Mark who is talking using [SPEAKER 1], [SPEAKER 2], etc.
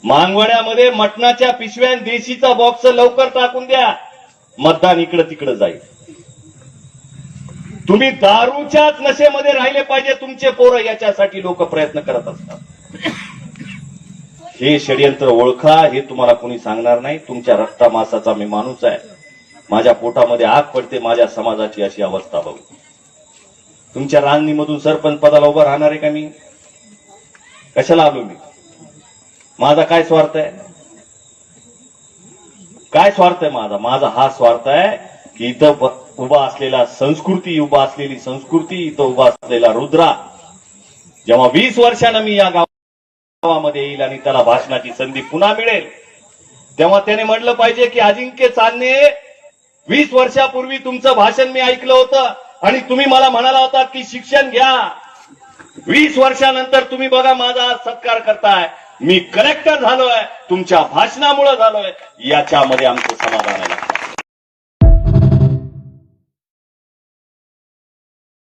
[SPEAKER 1] मांगवड्यामध्ये मटणाच्या पिशव्या देशीचा बॉक्स लवकर टाकून द्या, मतदान इकडं तिकडं जाईल. तुम्ही दारूच्याच नशेमध्ये राहिले पाहिजे तुमचे पोरं, याच्यासाठी लोक प्रयत्न करत असतात. हे षडयंत्र ओळखा, हे तुम्हाला कोणी सांगणार नाही. तुमच्या रक्ता मासाचा मी माणूस आहे, माझ्या पोटामध्ये आग पडते माझ्या समाजाची अशी अवस्था बघू. तुमच्या रांगणीमधून सरपंच पदाला उभं राहणार आहे का मी? कशाला आलो मी? माझा काय स्वार्थ आहे? काय स्वार्थ आहे माझा? माझा हा स्वार्थ आहे की इथं उभा असलेला संस्कृती, इथं उभा असलेला रुद्रा जेव्हा 20 वर्षानं मी या गावामध्ये येईल आणि त्याला भाषणाची संधी पुन्हा मिळेल, तेव्हा त्याने म्हटलं पाहिजे की अजिंक्य चांदणे, 20 वर्षापूर्वी तुमचं भाषण मी ऐकलं होतं आणि तुम्ही मला म्हणाला होता की शिक्षण घ्या. 20 वर्षानंतर तुम्ही बघा माझा सत्कार करताय. मी कलेक्टर झालोय तुमच्या भाषणामुळे झालोय, याच्यामध्ये आमचं समाधान आहे.